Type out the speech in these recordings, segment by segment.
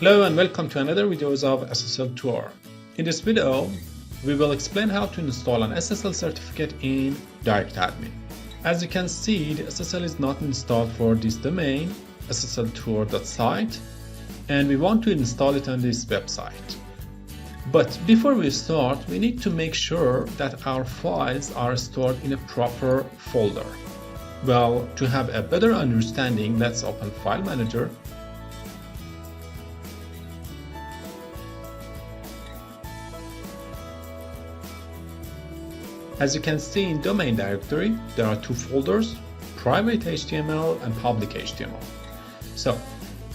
Hello and welcome to another videos of SSL tour. In this video, we will explain how to install an SSL certificate in DirectAdmin. As you can see, the SSL is not installed for this domain, ssltour.site, and we want to install it on this website. But before we start, we need to make sure that our files are stored in a proper folder. Well, to have a better understanding, let's open File Manager. As you can see in domain directory, there are two folders, private HTML and public HTML. So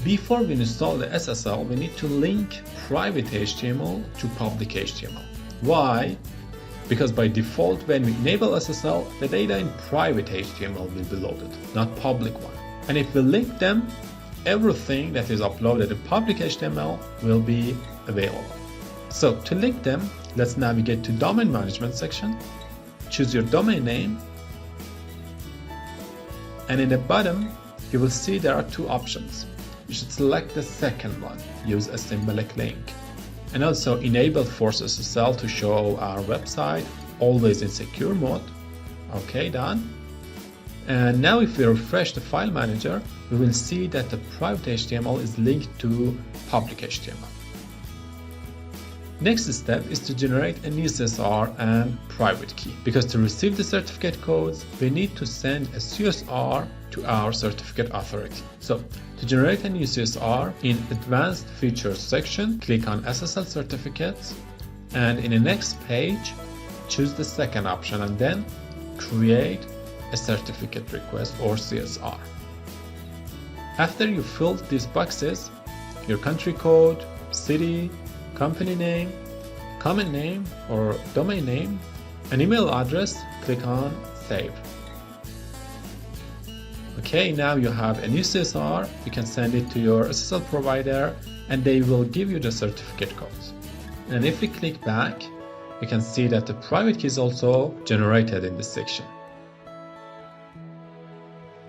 before we install the SSL, we need to link private HTML to public HTML. Why? Because by default, when we enable SSL, the data in private HTML will be loaded, not public one. And if we link them, everything that is uploaded in public HTML will be available. So to link them, let's navigate to Domain Management section. Choose your domain name, and in the bottom you will see there are two options. You should select the second one, use a symbolic link, and also enable Force SSL to show our website always in secure mode. Okay, done. And now if we refresh the file manager, we will see that the private HTML is linked to public HTML. Next step is to generate a new CSR and private key, because to receive the certificate codes, we need to send a CSR to our certificate authority. So to generate a new CSR, in Advanced Features section, click on SSL Certificates, and in the next page, choose the second option and then create a certificate request or CSR. After you fill these boxes, your country code, city, company name, common name or domain name, an email address, click on Save. Okay, now you have a new CSR, you can send it to your SSL provider and they will give you the certificate codes. And if we click back, you can see that the private key is also generated in this section.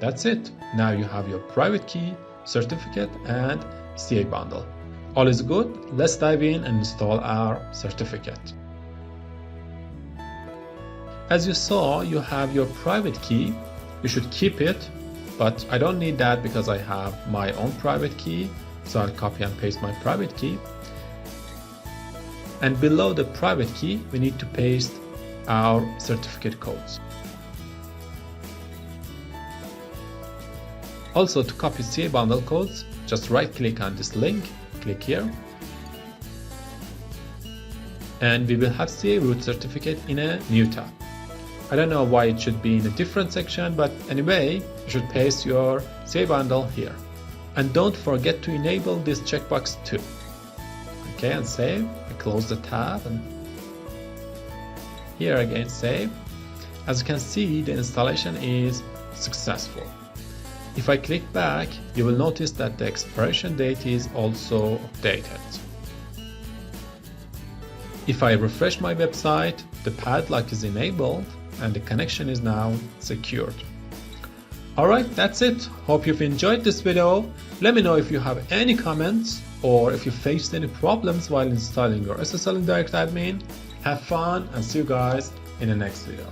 That's it. Now you have your private key, certificate and CA bundle. All is good, let's dive in and install our certificate. As you saw, you have your private key. You should keep it, but I don't need that because I have my own private key, so I'll copy and paste my private key. And below the private key, we need to paste our certificate codes. Also, to copy CA bundle codes, just right-click on this link, click here, and we will have CA root certificate in a new tab. I don't know why it should be in a different section, but anyway, you should paste your CA bundle here. And don't forget to enable this checkbox too. Okay, and save. I close the tab and here again save. As you can see, the installation is successful. If I click back, you will notice that the expiration date is also updated. If I refresh my website, the padlock is enabled and the connection is now secured. Alright, that's it. Hope you've enjoyed this video. Let me know if you have any comments or if you faced any problems while installing your SSL in DirectAdmin. Have fun and see you guys in the next video.